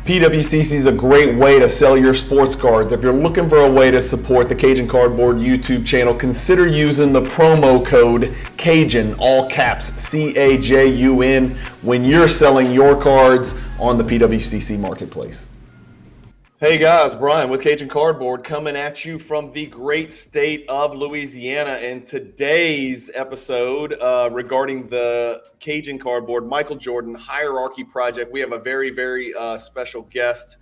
PWCC is a great way to sell your sports cards. If you're looking for a way to support the Cajun Cardboard YouTube channel, consider using the promo code Cajun, all caps, CAJUN, when you're selling your cards on the PWCC marketplace. Hey guys, Brian with Cajun Cardboard coming at you from the great state of Louisiana. And today's episode regarding the Cajun Cardboard Michael Jordan Hierarchy Project, we have a very, very special guest,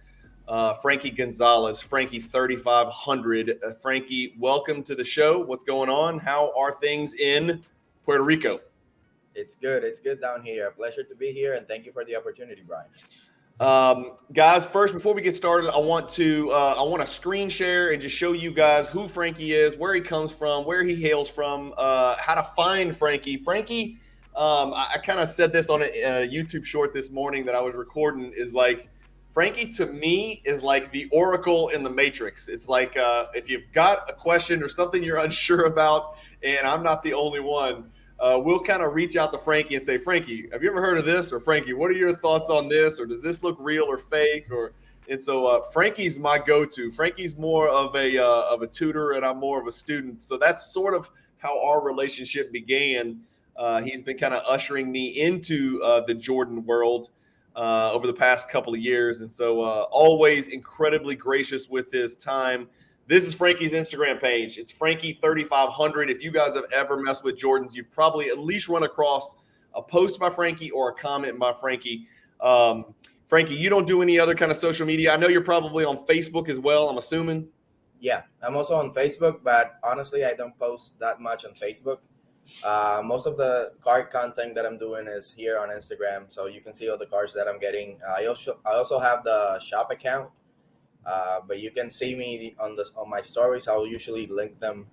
Frankie Gonzalzes, Frankie 3500. Frankie, welcome to the show. What's going on? How are things in Puerto Rico? It's good. It's good down here. A pleasure to be here, and thank you for the opportunity, Brian. Guys, first, before we get started, I want to screen share and just show you guys who Frankie is, where he comes from, where he hails from, how to find Frankie. Frankie, I kind of said this on a YouTube short this morning that I was recording, is like, Frankie to me is like the Oracle in the Matrix. It's like if you've got a question or something you're unsure about, and I'm not the only one, we'll kind of reach out to Frankie and say, Frankie, have you ever heard of this? Or Frankie, what are your thoughts on this? Or does this look real or fake? And so Frankie's my go-to. Frankie's more of a tutor, and I'm more of a student. So that's sort of how our relationship began. He's been kind of ushering me into the Jordan world over the past couple of years. And so always incredibly gracious with his time. This is Frankie's Instagram page. It's Frankie 3500. If you guys have ever messed with Jordans, you've probably at least run across a post by Frankie or a comment by Frankie. Frankie, you don't do any other kind of social media. I know you're probably on Facebook as well, I'm assuming. Yeah, I'm also on Facebook, but honestly, I don't post that much on Facebook. Most of the card content that I'm doing is here on Instagram, so you can see all the cards that I'm getting. I also have the shop account. But you can see me on my stories. I'll usually link them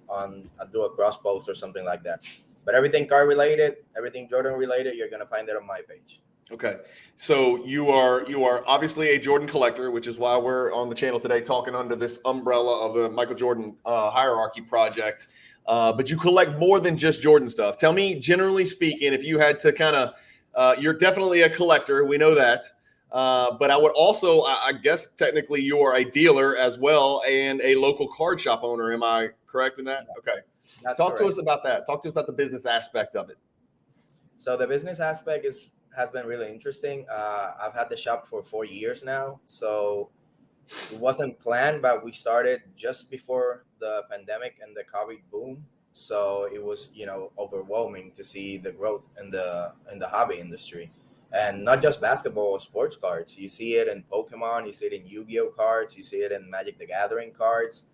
I'll do a cross post or something like that. But everything card related, everything Jordan related, you're gonna find it on my page. Okay, so you are obviously a Jordan collector, which is why we're on the channel today talking under this umbrella of the Michael Jordan Hierarchy Project. But you collect more than just Jordan stuff. Tell me, generally speaking, if you had to kind of, you're definitely a collector. We know that. But I would also, I guess, technically you are a dealer as well and a local card shop owner. Am I correct in that? Okay. Talk to us about that. Talk to us about the business aspect of it. So the business aspect has been really interesting. I've had the shop for 4 years now. So it wasn't planned, but we started just before the pandemic and the COVID boom. So it was, overwhelming to see the growth in the hobby industry. And not just basketball or sports cards. You see it in Pokemon, you see it in Yu-Gi-Oh cards, you see it in Magic the Gathering cards,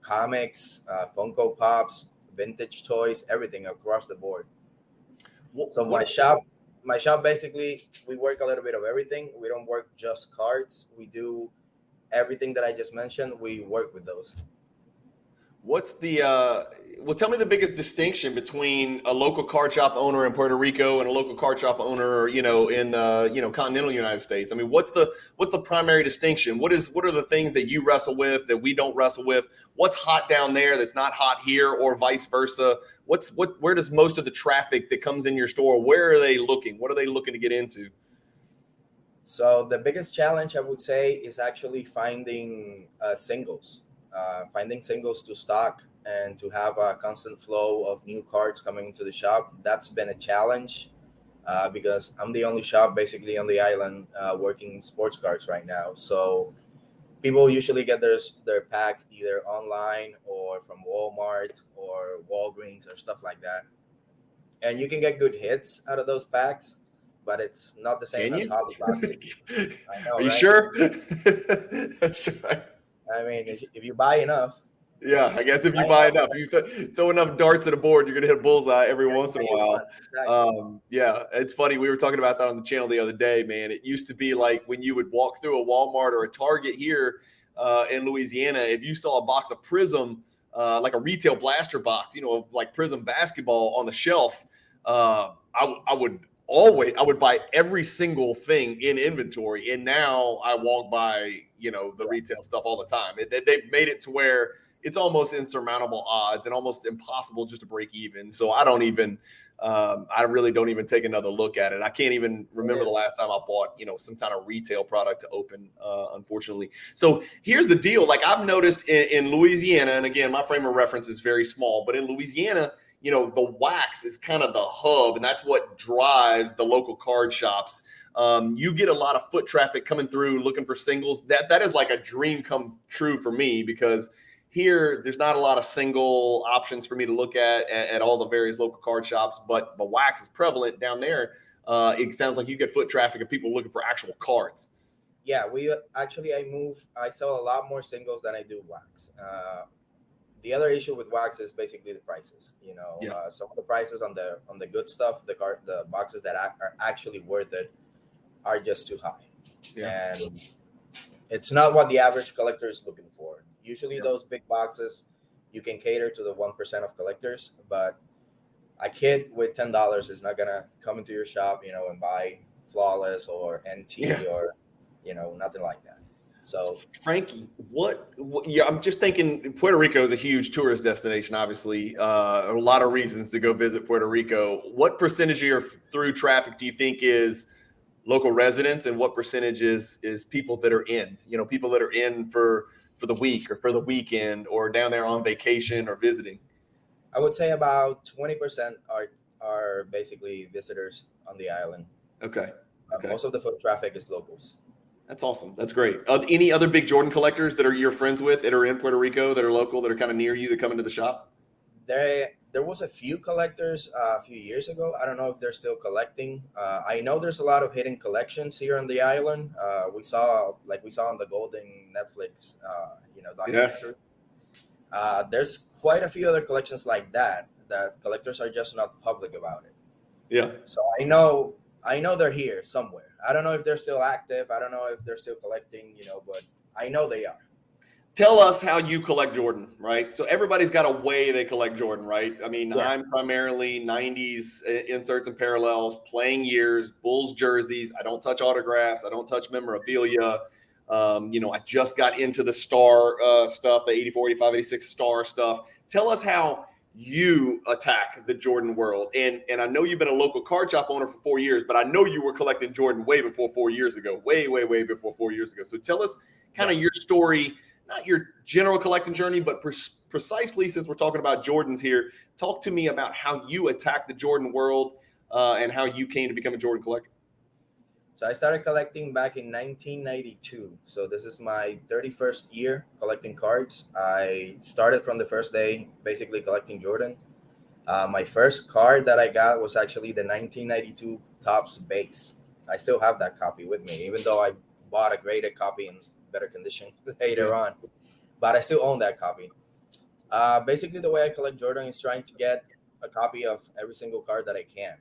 comics, Funko Pops, vintage toys, everything across the board. So my shop basically, we work a little bit of everything. We don't work just cards. We do everything that I just mentioned. We work with those. What's tell me the biggest distinction between a local card shop owner in Puerto Rico and a local card shop owner, in continental United States. I mean, what's the primary distinction? What are the things that you wrestle with that we don't wrestle with? What's hot down there that's not hot here, or vice versa? Where does most of the traffic that comes in your store, where are they looking? What are they looking to get into? So the biggest challenge, I would say, is actually finding singles. Finding singles to stock and to have a constant flow of new cards coming into the shop. That's been a challenge because I'm the only shop basically on the island working sports cards right now. So people usually get their packs either online or from Walmart or Walgreens or stuff like that. And you can get good hits out of those packs, but it's not the same as hobby boxes. I know, Are you right? sure? That's right. I mean, if you buy enough. Yeah, I guess if you buy enough, you throw enough darts at a board, you're going to hit a bullseye every once in a while. Exactly. Yeah, it's funny. We were talking about that on the channel the other day, man. It used to be like when you would walk through a Walmart or a Target here in Louisiana, if you saw a box of Prism, like a retail blaster box, like Prism basketball on the shelf, I would buy every single thing in inventory. And now I walk by, the retail stuff all the time. They've made it to where it's almost insurmountable odds and almost impossible just to break even. So I don't even I really don't even take another look at it. I can't even remember the last time I bought, some kind of retail product to open, unfortunately. So here's the deal. Like I've noticed in Louisiana, and again, my frame of reference is very small, but in Louisiana, the wax is kind of the hub, and that's what drives the local card shops. You get a lot of foot traffic coming through looking for singles. That is like a dream come true for me, because here, there's not a lot of single options for me to look at all the various local card shops, but the wax is prevalent down there. It sounds like you get foot traffic of people looking for actual cards. Yeah, I sell a lot more singles than I do wax. The other issue with wax is basically the prices. Some of the prices on the good stuff, the boxes that are actually worth it, are just too high. Yeah. And it's not what the average collector is looking for. Usually those big boxes, you can cater to the 1% of collectors, but a kid with $10 is not gonna come into your shop, and buy Flawless or NT or, nothing like that. So Frankie, I'm just thinking Puerto Rico is a huge tourist destination, obviously. A lot of reasons to go visit Puerto Rico. What percentage of your through traffic do you think is local residents, and what percentage is people that are in, people that are in for the week or for the weekend or down there on vacation or visiting? I would say about 20% are basically visitors on the island. Okay. Most of the foot traffic is locals. That's awesome. That's great. Any other big Jordan collectors that are you're friends with that are in Puerto Rico, that are local, that are kind of near you, that come into the shop? There was a few collectors a few years ago. I don't know if they're still collecting. I know there's a lot of hidden collections here on the island. We saw on the Golden Netflix, documentary. Yes. There's quite a few other collections like that collectors are just not public about it. Yeah. So I know they're here somewhere. I don't know if they're still active. I don't know if they're still collecting, but I know they are. Tell us how you collect Jordan, right? So everybody's got a way they collect Jordan, right? I mean, yeah. I'm primarily 90s inserts and parallels, playing years, Bulls jerseys. I don't touch autographs. I don't touch memorabilia. I just got into the star stuff, the 84, 85, 86 star stuff. Tell us how you attack the Jordan world. And I know you've been a local card shop owner for 4 years, but I know you were collecting Jordan way before 4 years ago, way before 4 years ago. So tell us kind of your story. Not your general collecting journey, but precisely, since we're talking about Jordans here, talk to me about how you attack the Jordan world and how you came to become a Jordan collector. So I started collecting back in 1992. So this is my 31st year collecting cards. I started from the first day basically collecting Jordan. My first card that I got was actually the 1992 Topps base. I still have that copy with me, even though I bought a graded copy in better condition later on, but I still own that copy. Basically, the way I collect Jordan is trying to get a copy of every single card that I can.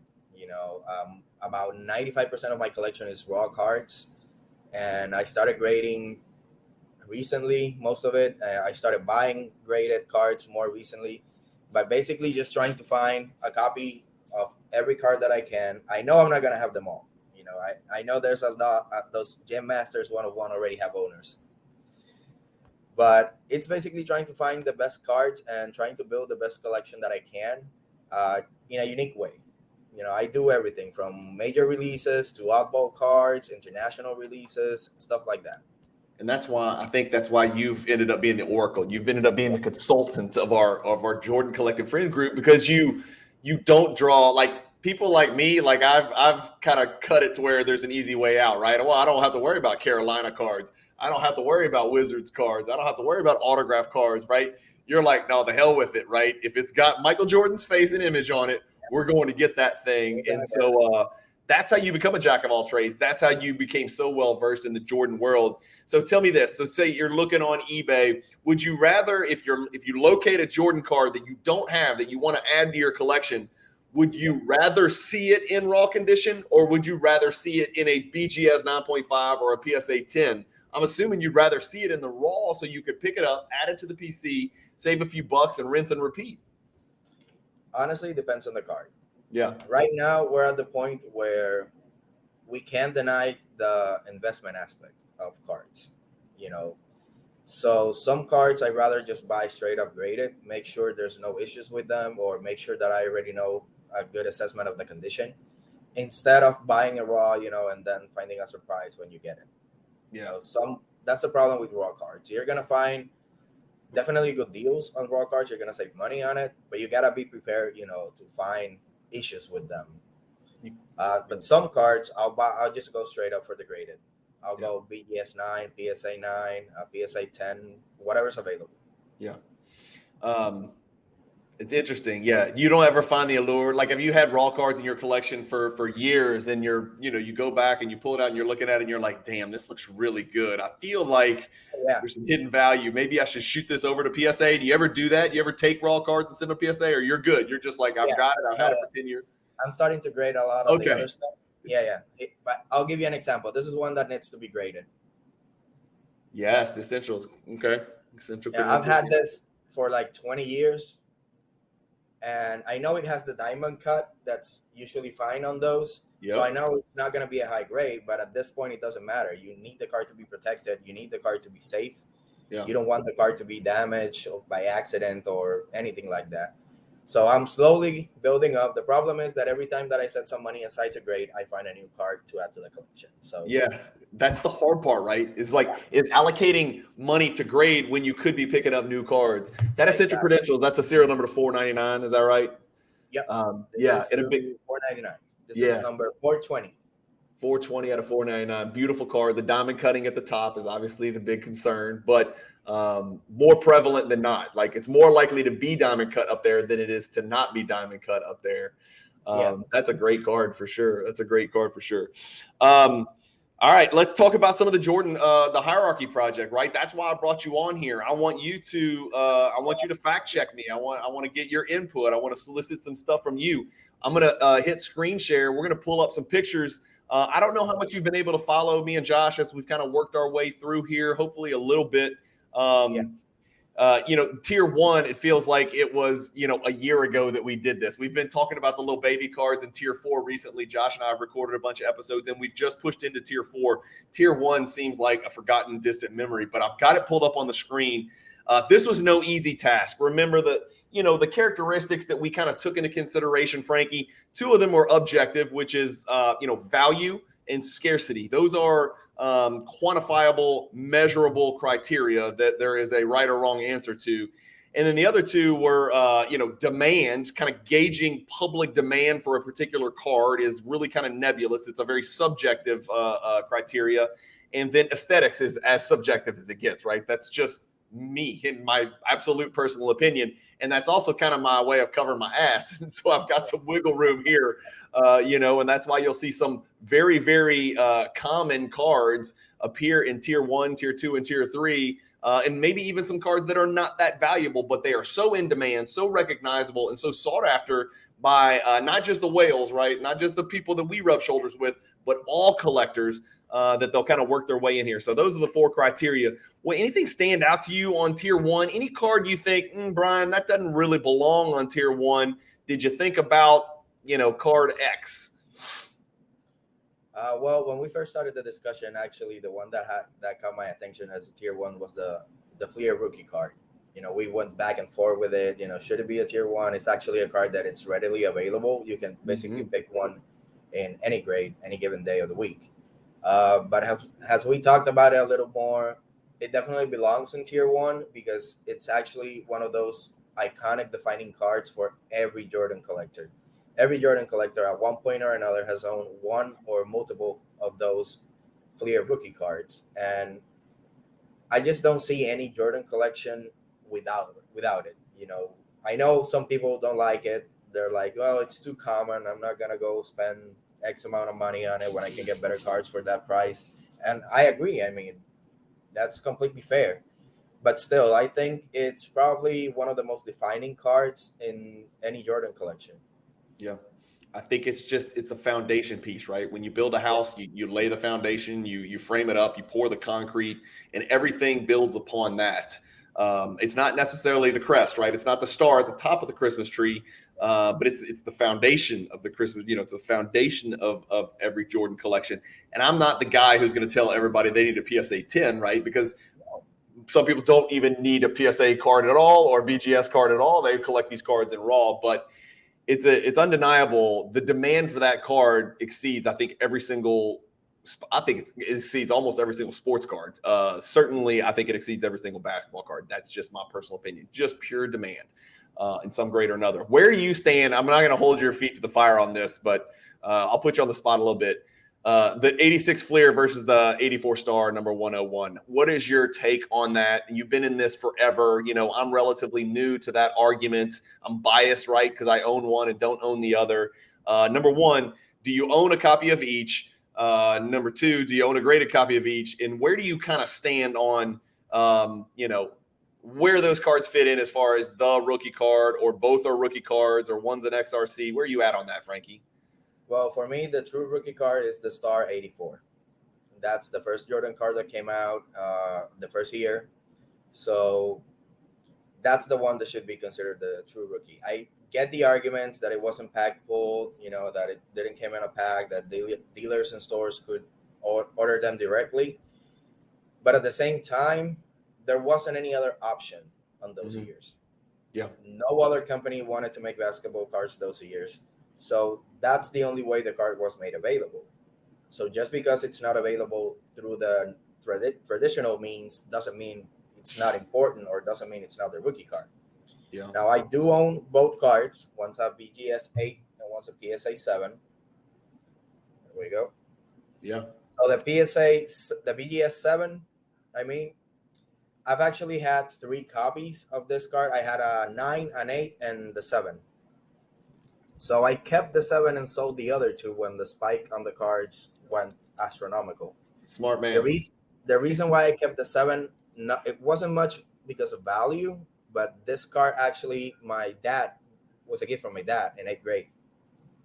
About 95% of my collection is raw cards, and I started grading recently. Most of it, I started buying graded cards more recently, but basically just trying to find a copy of every card that I can. I know I'm not gonna have them all. I know there's a lot. Those Gem Masters 101 already have owners, but it's basically trying to find the best cards and trying to build the best collection that I can in a unique way. I do everything from major releases to oddball cards, international releases, stuff like that. And that's why you've ended up being the oracle. You've ended up being the consultant of our Jordan Collective Friend Group, because you don't draw like people like me. Like I've kind of cut it to where there's an easy way out, right? Well, I don't have to worry about Carolina cards. I don't have to worry about Wizards cards. I don't have to worry about autograph cards, right? You're like, no, the hell with it, right? If it's got Michael Jordan's face and image on it, we're going to get that thing. And so that's how you become a jack of all trades. That's how you became so well versed in the Jordan world. So tell me this. So say you're looking on eBay. Would you rather, if you locate a Jordan card that you don't have, that you want to add to your collection, would you rather see it in raw condition, or would you rather see it in a BGS 9.5 or a PSA 10? I'm assuming you'd rather see it in the raw so you could pick it up, add it to the PC, save a few bucks, and rinse and repeat. Honestly, it depends on the card. Yeah. Right now, we're at the point where we can't deny the investment aspect of cards. So some cards I'd rather just buy straight up graded, make sure there's no issues with them, or make sure that I already know a good assessment of the condition instead of buying a raw, and then finding a surprise when you get it. Yeah. That's the problem with raw cards. You're gonna find definitely good deals on raw cards. You're gonna save money on it, but you gotta be prepared, to find issues with them. But some cards, I'll just go straight up for the graded. I'll go BGS 9, PSA 9, PSA 10, whatever's available. Yeah. It's interesting. Yeah. You don't ever find the allure. Like, have you had raw cards in your collection for years and you go back and you pull it out and you're looking at it and you're like, damn, this looks really good. I feel like there's some hidden value. Maybe I should shoot this over to PSA. Do you ever do that? Do you ever take raw cards and send them to PSA, or you're good? You're just like, I've got it. I've had it for 10 years. I'm starting to grade a lot of the other stuff. Yeah. But I'll give you an example. This is one that needs to be graded. Yes, the essentials. Okay. I've had this for like 20 years. And I know it has the diamond cut that's usually fine on those. Yep. So I know it's not going to be a high grade, but at this point, it doesn't matter. You need the card to be protected. You need the card to be safe. Yeah. You don't want the card to be damaged by accident or anything like that. So I'm slowly building up. The problem is that every time that I set some money aside to grade, I find a new card to add to the collection. So yeah, that's the hard part, right? It's allocating money to grade when you could be picking up new cards. That essential credentials, that's a serial number to 499. Is that right? Yep. It'll be 499. This is number 420. 420 out of 499. Beautiful card. The diamond cutting at the top is obviously the big concern, but more prevalent than not. Like, it's more likely to be diamond cut up there than it is to not be diamond cut up there. That's a great card for sure. All right, let's talk about some of the Jordan, the hierarchy project, right? That's why I brought you on here. I want you to fact check me. I want to get your input. I want to solicit some stuff from you. I'm going to hit screen share. We're going to pull up some pictures. I don't know how much you've been able to follow me and Josh as we've kind of worked our way through here, hopefully a little bit. Tier 1, it feels like it was, a year ago that we did this. We've been talking about the little baby cards in Tier 4 recently. Josh and I have recorded a bunch of episodes, and we've just pushed into Tier 4. Tier 1 seems like a forgotten, distant memory, but I've got it pulled up on the screen. This was no easy task. Remember the characteristics that we kind of took into consideration, Frankie. 2 of them were objective, which is, value and scarcity. Those are quantifiable, measurable criteria that there is a right or wrong answer to. And then the other 2 were, demand, kind of gauging public demand for a particular card is really kind of nebulous. It's a very subjective criteria. And then aesthetics is as subjective as it gets, right? That's just me in my absolute personal opinion. And that's also kind of my way of covering my ass. And so I've got some wiggle room here, and that's why you'll see some very, very common cards appear in Tier 1, Tier 2, and Tier 3, and maybe even some cards that are not that valuable, but they are so in demand, so recognizable, and so sought after by not just the whales, right? Not just the people that we rub shoulders with, but all collectors that they'll kind of work their way in here. So those are the 4 criteria. Will anything stand out to you on Tier 1? Any card you think, Brian, that doesn't really belong on Tier 1? Did you think about, card X? Well, when we first started the discussion, actually, the one that caught my attention as a Tier 1 was the Fleer rookie card. We went back and forth with it. Should it be a Tier 1? It's actually a card that it's readily available. You can basically pick one in any grade, any given day of the week. But as we talked about it a little more, it definitely belongs in Tier 1 because it's actually one of those iconic defining cards for every Jordan collector. Every Jordan collector at one point or another has owned one or multiple of those Fleer rookie cards. And I just don't see any Jordan collection without it. I know some people don't like it. They're like, well, it's too common. I'm not going to go spend X amount of money on it when I can get better cards for that price. And I agree. I mean, that's completely fair. But still, I think it's probably one of the most defining cards in any Jordan collection. Yeah. I think it's a foundation piece, right? When you build a house, you lay the foundation, you frame it up, you pour the concrete, and everything builds upon that. It's not necessarily the crest, right? It's not the star at the top of the Christmas tree, but it's the foundation of the Christmas, it's the foundation of every Jordan collection. And I'm not the guy who's going to tell everybody they need a PSA 10, right? Because some people don't even need a PSA card at all or BGS card at all. They collect these cards in raw. But it's undeniable. The demand for that card exceeds, I think, it exceeds almost every single sports card. Certainly, I think it exceeds every single basketball card. That's just my personal opinion. Just pure demand in some grade or another. Where do you stand? I'm not going to hold your feet to the fire on this, but I'll put you on the spot a little bit. The 86 Fleer versus the 84 Star number 101. What is your take on that? You've been in this forever. I'm relatively new to that argument. I'm biased, right? Because I own one and don't own the other. Number one, do you own a copy of each? Number two, do you own a graded copy of each? And where do you kind of stand on, where those cards fit in as far as the rookie card, or both are rookie cards, or one's an XRC? Where are you at on that, Frankie? Well, for me, the true rookie card is the Star 84. That's the first Jordan card that came out the first year. So that's the one that should be considered the true rookie. I get the arguments that it wasn't pack pulled, that it didn't come in a pack, that dealers and stores could order them directly. But at the same time, there wasn't any other option on those years. Yeah. No other company wanted to make basketball cards those years. So that's the only way the card was made available. So just because it's not available through the traditional means doesn't mean it's not important, or doesn't mean it's not the rookie card. Yeah. Now, I do own both cards. One's a BGS 8 and one's a PSA 7. There we go. Yeah. So the BGS 7, I've actually had 3 copies of this card. I had a 9, an 8, and the 7. So I kept the 7 and sold the other 2 when the spike on the cards went astronomical. Smart man. The reason why I kept the 7, it wasn't much because of value, but this card actually, my dad, was a gift from my dad in 8th grade.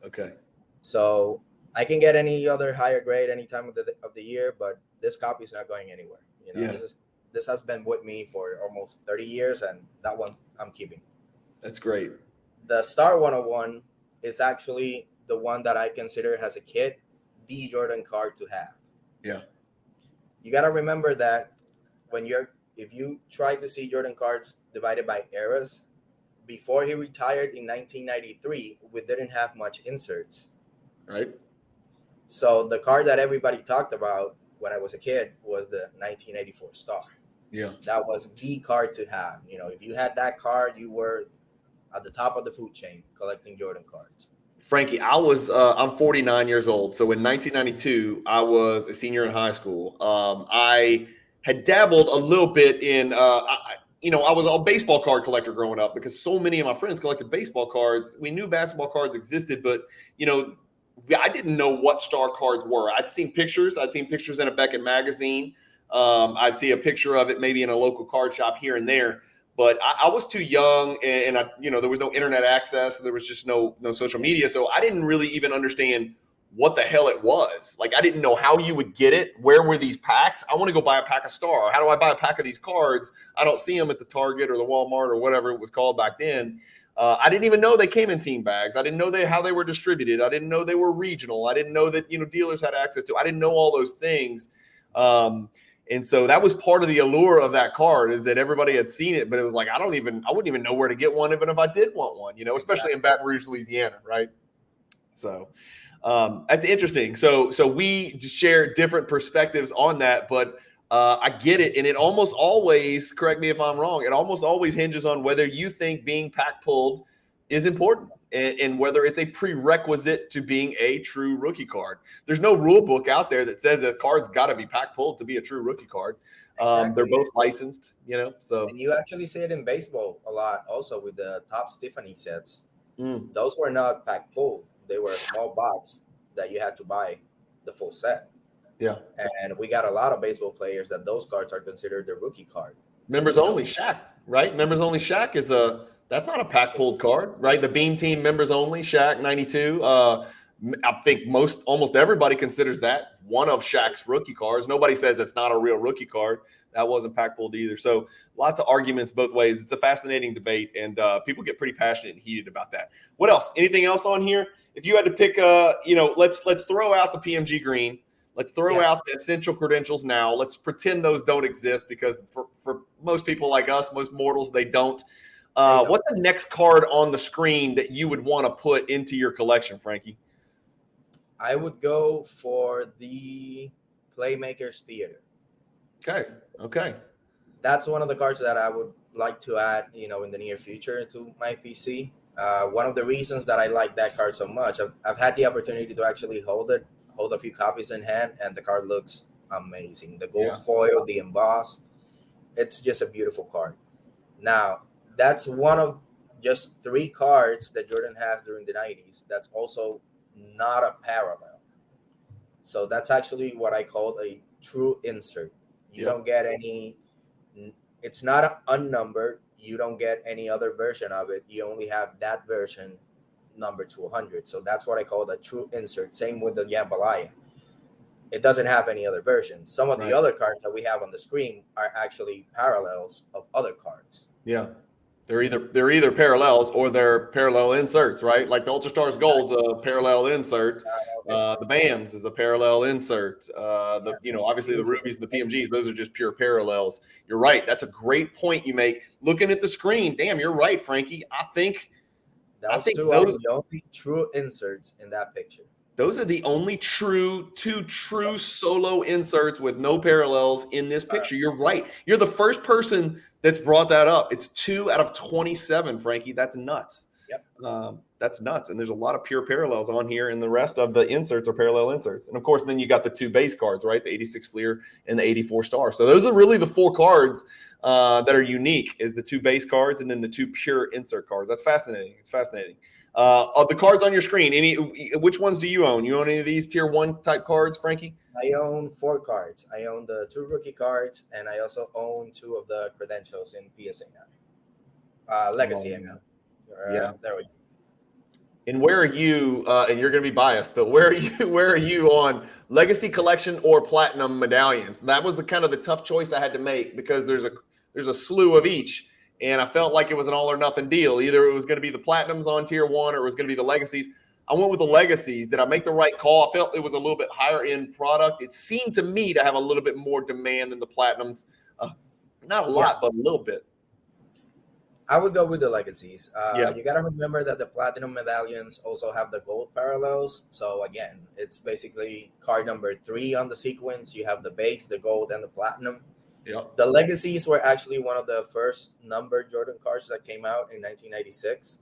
Okay. So I can get any other higher grade any time of the year, but this copy is not going anywhere. This has been with me for almost 30 years, and that one I'm keeping. That's great. The Star 101 is actually the one that I consider as a kid the Jordan card to have. Yeah. You got to remember that if you try to see Jordan cards divided by eras, before he retired in 1993, we didn't have much inserts. Right. So the card that everybody talked about when I was a kid was the 1984 Star. Yeah. That was the card to have. If you had that card, you were at the top of the food chain collecting Jordan cards. Frankie, I'm 49 years old. So in 1992, I was a senior in high school. I had dabbled a little bit in, I was a baseball card collector growing up because so many of my friends collected baseball cards. We knew basketball cards existed, but, I didn't know what Star cards were. I'd seen pictures in a Beckett magazine. I'd see a picture of it maybe in a local card shop here and there. But I was too young, and there was no internet access. There was just no social media. So I didn't really even understand what the hell it was. Like, I didn't know how you would get it. Where were these packs? I want to go buy a pack of Star. How do I buy a pack of these cards? I don't see them at the Target or the Walmart or whatever it was called back then. I didn't even know they came in team bags. I didn't know how they were distributed. I didn't know they were regional. I didn't know that, dealers had access to. I didn't know all those things. And so that was part of the allure of that card, is that everybody had seen it, but it was like, I wouldn't even know where to get one, even if I did want one, especially in Baton Rouge, Louisiana. Right. So that's interesting. So we share different perspectives on that, but I get it. And it almost always, correct me if I'm wrong, it almost always hinges on whether you think being pack pulled is important, and whether it's a prerequisite to being a true rookie card. There's no rule book out there that says a card's got to be pack pulled to be a true rookie card. Exactly. They're both licensed, so. And you actually see it in baseball a lot also with the Top Tiffany sets. Those were not pack pulled. They were a small box that you had to buy the full set. Yeah. And we got a lot of baseball players that those cards are considered their rookie card. Members only Shaq, right? Members only Shaq that's not a pack pulled card, right? The Beam Team members only Shaq 92. I think almost everybody considers that one of Shaq's rookie cards. Nobody says it's not a real rookie card. That wasn't pack pulled either. So lots of arguments both ways. It's a fascinating debate, and people get pretty passionate and heated about that. What else? Anything else on here? If you had to pick, let's throw out the PMG green. Let's throw out the essential credentials now. Let's pretend those don't exist, because for most people like us, most mortals, they don't. What's the next card on the screen that you would want to put into your collection, Frankie? I would go for the Playmakers Theater. Okay. That's one of the cards that I would like to add, in the near future to my PC. One of the reasons that I like that card so much, I've had the opportunity to actually hold a few copies in hand, and the card looks amazing. The gold foil, the embossed, it's just a beautiful card. Now, that's one of just 3 cards that Jordan has during the 90s. That's also not a parallel. So that's actually what I call a true insert. You don't get any, it's not unnumbered. You don't get any other version of it. You only have that version numbered to 100. So that's what I call the true insert. Same with the Jambalaya. It doesn't have any other version. Some of the other cards that we have on the screen are actually parallels of other cards. Yeah. They're either parallels or they're parallel inserts, right? Like the Ultra Stars Gold's a parallel insert. The BAMs is a parallel insert. Obviously the Rubies and the PMGs, those are just pure parallels. You're right. That's a great point you make. Looking at the screen, damn, you're right, Frankie. I think those are the only true inserts in that picture. Those are the only two true solo inserts with no parallels in this picture. You're right. You're the first person that's brought that up. It's 2 out of 27, Frankie. That's nuts. Yep. That's nuts. And there's a lot of pure parallels on here, and the rest of the inserts are parallel inserts. And of course, then you got the 2 base cards, right? The 86 Fleer and the 84 Star. So those are really the 4 cards that are unique, is the 2 base cards and then the 2 pure insert cards. That's fascinating. It's fascinating. Of the cards on your screen, which ones do you own? You own any of these tier 1 type cards, Frankie? I own 4 cards. I own the 2 rookie cards, and I also own 2 of the credentials in PSA 9. Legacy. Yeah. There we go. And where are you? And you're going to be biased, but where are you? Where are you on Legacy Collection or Platinum medallions? That was the kind of the tough choice I had to make, because there's a slew of each. And I felt like it was an all or nothing deal. Either it was going to be the Platinums on tier 1 or it was going to be the Legacies. I went with the Legacies. Did I make the right call? I felt it was a little bit higher end product. It seemed to me to have a little bit more demand than the Platinums. Not a lot, but a little bit. I would go with the Legacies. You got to remember that the Platinum medallions also have the gold parallels. So again, it's basically card number 3 on the sequence. You have the base, the gold, and the Platinum. Yep. The Legacies were actually one of the first numbered Jordan cards that came out in 1996.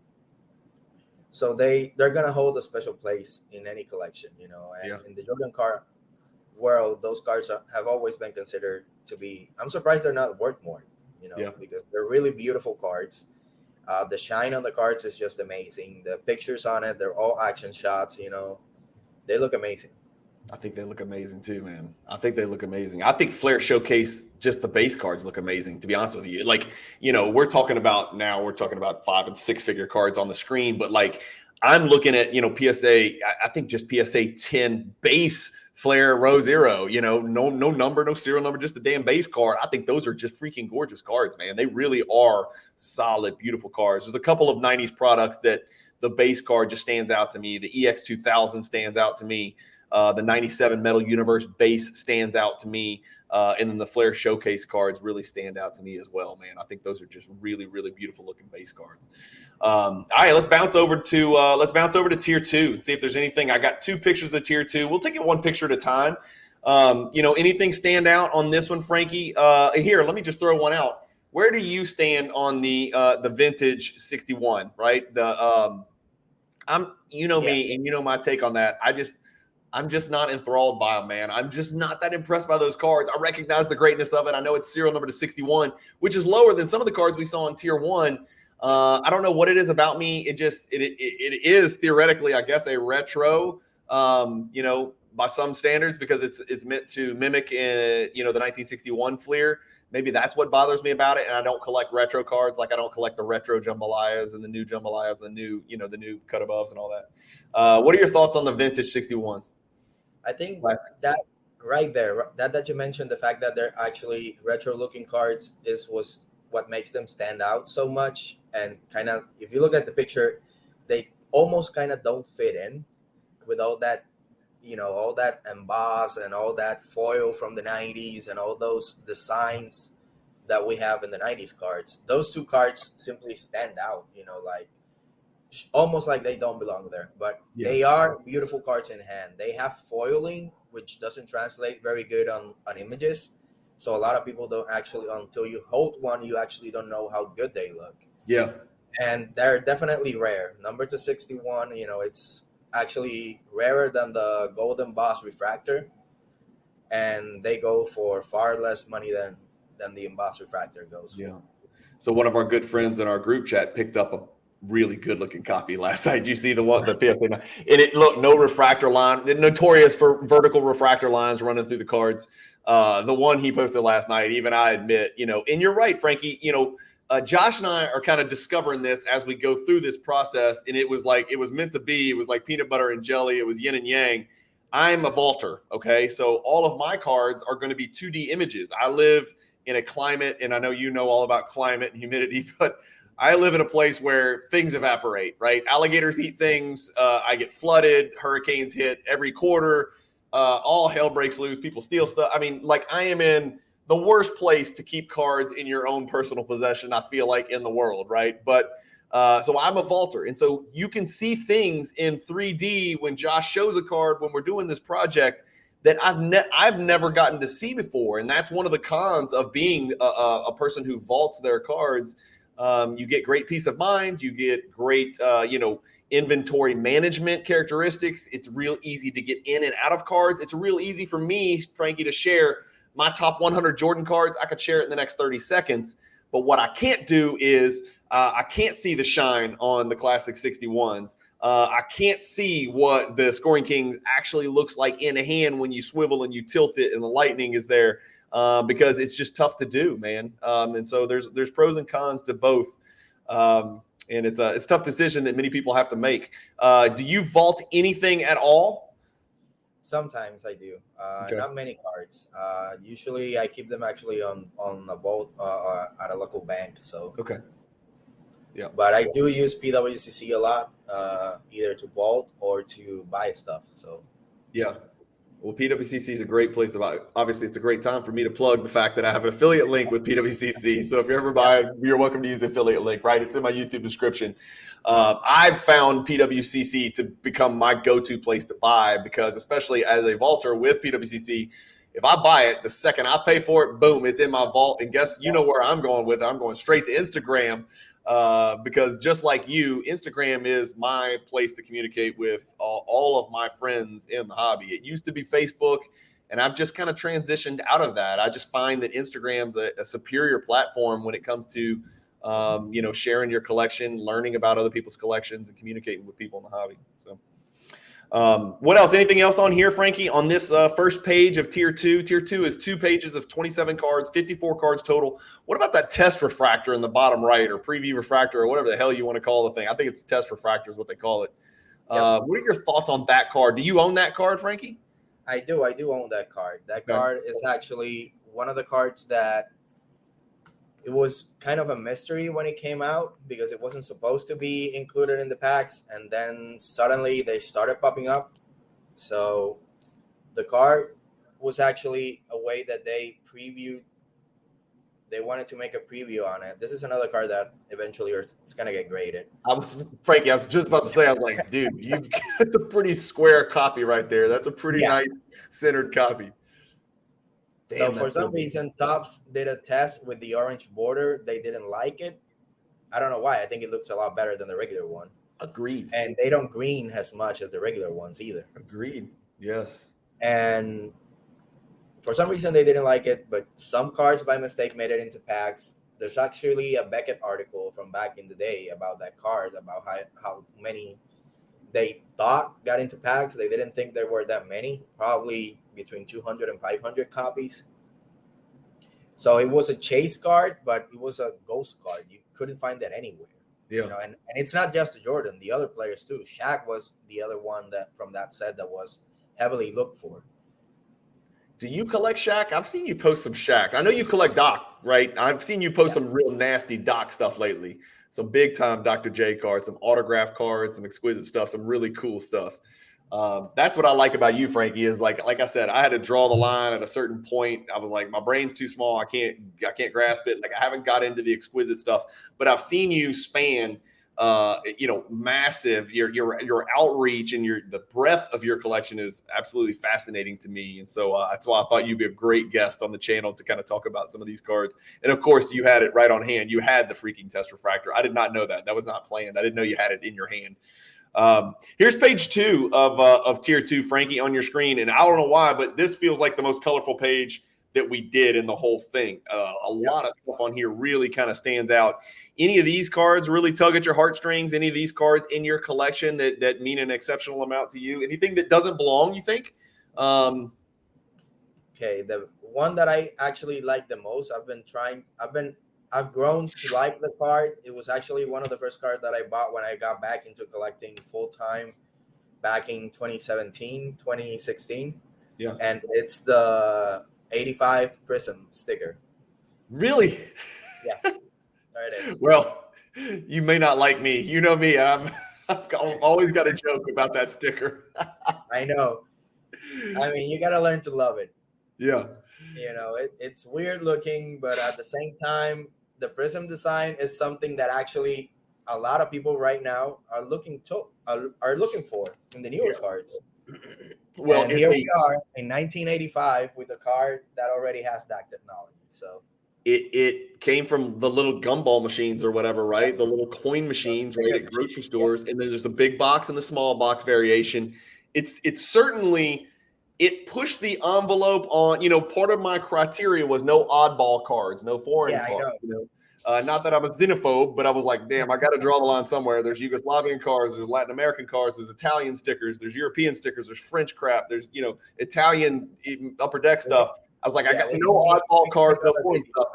So they're going to hold a special place in any collection, and in the Jordan card world, those cards have always been considered to be, I'm surprised they're not worth more, because they're really beautiful cards. The shine on the cards is just amazing. The pictures on it, they're all action shots, they look amazing. I think they look amazing too, man. I think they look amazing. I think Flair Showcase, just the base cards look amazing, to be honest with you. Like, we're talking about 5 and 6 figure cards on the screen, but like I'm looking at, PSA, I think just PSA 10 base Flair Row Zero, no number, no serial number, just the damn base card. I think those are just freaking gorgeous cards, man. They really are solid, beautiful cards. There's a couple of 90s products that the base card just stands out to me. The EX2000 stands out to me. The 97 Metal Universe base stands out to me. And then the Flair Showcase cards really stand out to me as well, man. I think those are just really, really beautiful looking base cards. All right, let's bounce over to tier 2. See if there's anything. I got 2 pictures of tier 2. We'll take it one picture at a time. Anything stand out on this one, Frankie? Here, let me just throw one out. Where do you stand on the vintage 61? Right, me, and my take on that. I'm just not enthralled by them, man. I'm just not that impressed by those cards. I recognize the greatness of it. I know it's serial number to 61, which is lower than some of the cards we saw in tier 1. I don't know what it is about me. It is theoretically, I guess, a retro, by some standards, because it's meant to mimic, the 1961 Fleer. Maybe that's what bothers me about it. And I don't collect retro cards. Like I don't collect the retro Jambalayas and the new Jambalayas, the new cut aboves and all that. What are your thoughts on the vintage 61s? I think that right there, that you mentioned, the fact that they're actually retro looking cards was what makes them stand out so much. And kind of, if you look at the picture, they almost kind of don't fit in with all that, all that emboss and all that foil from the 90s and all those designs. that we have in the 90s cards. Those two cards simply stand out, like almost like they don't belong there, but they are beautiful cards in hand. They have foiling, which doesn't translate very good on images. So a lot of people don't actually, until you hold one, you actually don't know how good they look. Yeah. And they're definitely rare. Number to 61, it's actually rarer than the Golden Boss Refractor. And they go for far less money than the embossed refractor goes for. Yeah. So one of our good friends in our group chat picked up a really good looking copy last night. Did you see the PSA? And it looked no refractor line. They're notorious for vertical refractor lines running through the cards. The one he posted last night, even I admit, and you're right, Frankie, Josh and I are kind of discovering this as we go through this process. And it was meant to be. It was like peanut butter and jelly. It was yin and yang. I'm a vaulter. Okay. So all of my cards are going to be 2D images. I live in a climate, and I know you know all about climate and humidity, but I live in a place where things evaporate, right? Alligators eat things. I get flooded. Hurricanes hit every quarter. All hell breaks loose. People steal stuff. I mean, like, I am in the worst place to keep cards in your own personal possession, I feel like, in the world, right? But so I'm a vaulter. And so you can see things in 3D when Josh shows a card when we're doing this project that I've never gotten to see before. And that's one of the cons of being a person who vaults their cards. You get great peace of mind. You get great, inventory management characteristics. It's real easy to get in and out of cards. It's real easy for me, Frankie, to share my top 100 Jordan cards. I could share it in the next 30 seconds. But what I can't do is I can't see the shine on the Classic 61s. I can't see what the Scoring Kings actually looks like in a hand when you swivel and you tilt it and the lightning is there, because it's just tough to do, man. And so there's pros and cons to both. And it's a tough decision that many people have to make. Do you vault anything at all? Sometimes I do. Okay. Not many cards. Usually I keep them actually on a vault at a local bank. So okay. Yeah. But I do use PWCC a lot, either to vault or to buy stuff. So yeah. Well, PWCC is a great place to buy. Obviously, it's a great time for me to plug the fact that I have an affiliate link with PWCC. So if you ever buy, you're welcome to use the affiliate link, right? It's in my YouTube description. I've found PWCC to become my go-to place to buy because, especially as a vaulter with PWCC, if I buy it, the second I pay for it, boom, it's in my vault. And guess you know where I'm going with it. I'm going straight to Instagram. Because just like you, Instagram is my place to communicate with all of my friends in the hobby. It used to be Facebook, and I've just kind of transitioned out of that. I just find that Instagram's a superior platform when it comes to, sharing your collection, learning about other people's collections, and communicating with people in the hobby. So. What else? Anything else on here, Frankie, on this first page of Tier 2? Tier 2 is 2 pages of 27 cards, 54 cards total. What about that test refractor in the bottom right, or preview refractor, or whatever the hell you want to call the thing? I think it's test refractor is what they call it. Yep. What are your thoughts on that card? Do you own that card, Frankie? I do own that card. That card is actually one of the cards that it was kind of a mystery when it came out because it wasn't supposed to be included in the packs, and then suddenly they started popping up. So the card was actually a way that they previewed. They wanted to make a preview on it. This is another card that eventually it's going to get graded. Frankie, I was just about to say, I was like, dude, you've got a pretty square copy right there. That's a pretty nice centered copy. Damn, so for some reason, Topps did a test with the orange border. They didn't like it. I don't know why. I think it looks a lot better than the regular one. Agreed. And they don't green as much as the regular ones either. Agreed. Yes. And for some reason, they didn't like it. But some cards by mistake made it into packs. There's actually a Beckett article from back in the day about that card, about how many they thought got into packs. They didn't think there were that many, probably between 200 and 500 copies. So it was a chase card, but it was a ghost card. You couldn't find that anywhere. Yeah. And it's not just Jordan, the other players too. Shaq was the other one that from that set that was heavily looked for. Do you collect Shaq? I've seen you post some Shaqs. I know you collect Doc, right? I've seen you post some real nasty Doc stuff lately. Some big time Dr. J cards, some autograph cards, some exquisite stuff, some really cool stuff. That's what I like about you, Frankie, is like I said, I had to draw the line at a certain point. I was like, my brain's too small. I can't grasp it. Like I haven't got into the exquisite stuff, but I've seen you span, massive. Your outreach and the breadth of your collection is absolutely fascinating to me. And so that's why I thought you'd be a great guest on the channel to kind of talk about some of these cards. And of course, you had it right on hand. You had the freaking test refractor. I did not know that. That was not planned. I didn't know you had it in your hand. Here's page 2 of tier 2, Frankie, on your screen. And I don't know why, but this feels like the most colorful page that we did in the whole thing. A lot of stuff on here really kind of stands out. Any of these cards really tug at your heartstrings? Any of these cards in your collection that mean an exceptional amount to you? Anything that doesn't belong, you think? Okay, the one that I actually like the most, I've grown to like the card. It was actually one of the first cards that I bought when I got back into collecting full time back in 2017, 2016. Yeah. And it's the 85 Prism sticker. Really? Yeah, there it is. Well, you may not like me. You know me. I've always got a joke about that sticker. I know. I mean, you got to learn to love it. Yeah. It's weird looking, but at the same time, the prism design is something that actually a lot of people right now are looking for in the newer cards. Well, and here we are in 1985 with a card that already has that technology. So it came from the little gumball machines or whatever, right? The little coin machines, right, at grocery stores, and then there's the big box and the small box variation. It's certainly. It pushed the envelope on, part of my criteria was no oddball cards, no foreign cards. Not that I'm a xenophobe, but I was like, damn, I got to draw the line somewhere. There's Yugoslavian cards, there's Latin American cards, there's Italian stickers, there's European stickers, there's French crap, there's, Italian upper deck stuff. I was like, I got no oddball cards, no foreign stuff.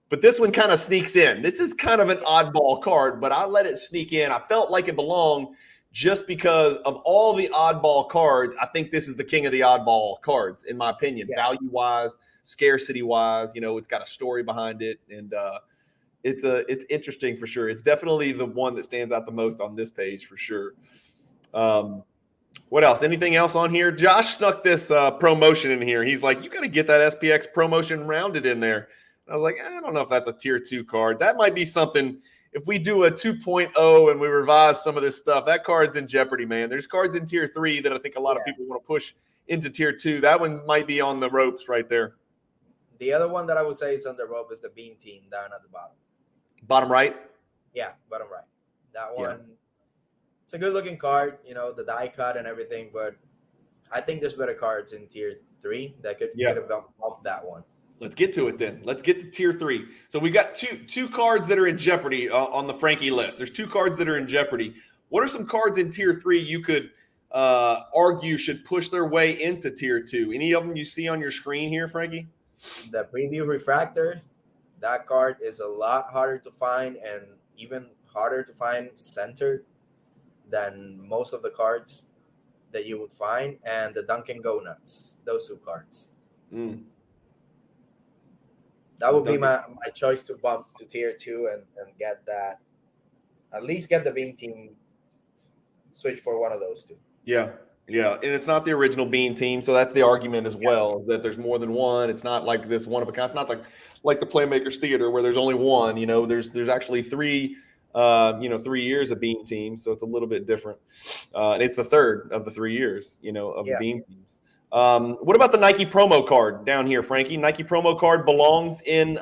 But this one kind of sneaks in. This is kind of an oddball card, but I let it sneak in. I felt like it belonged. Just because of all the oddball cards, I think this is the king of the oddball cards, in my opinion, value-wise, scarcity-wise. It's got a story behind it, and it's interesting for sure. It's definitely the one that stands out the most on this page for sure. What else? Anything else on here? Josh snuck this promotion in here. He's like, you got to get that SPX promotion rounded in there. And I was like, I don't know if that's a tier 2 card. That might be something. If we do a 2.0 and we revise some of this stuff, that card's in jeopardy, man. There's cards in tier 3 that I think a lot of people want to push into tier 2. That one might be on the ropes right there. The other one that I would say is on the rope is the Beam Team down at the bottom. Bottom right? Yeah, bottom right. That one, it's a good looking card, the die cut and everything, but I think there's better cards in tier 3 that could get above that one. Let's get to it then. Let's get to tier 3. So we got two cards that are in jeopardy on the Frankie list. There's 2 cards that are in jeopardy. What are some cards in tier 3 you could argue should push their way into tier 2? Any of them you see on your screen here, Frankie? The Preview Refractor, that card is a lot harder to find and even harder to find centered than most of the cards that you would find. And the Dunkin' Go Nuts, those 2 cards. That would be my choice to bump to tier 2 and get that. At least get the Beam Team switch for one of those 2. Yeah. And it's not the original Beam Team, so that's the argument as well, that there's more than one. It's not like this one of a kind. It's not like the Playmakers Theater where there's only one. There's actually 3 3 years of Beam Teams, so it's a little bit different. And it's the third of the 3 years, of the Beam Teams. What about the Nike promo card down here, Frankie? Nike promo card belongs in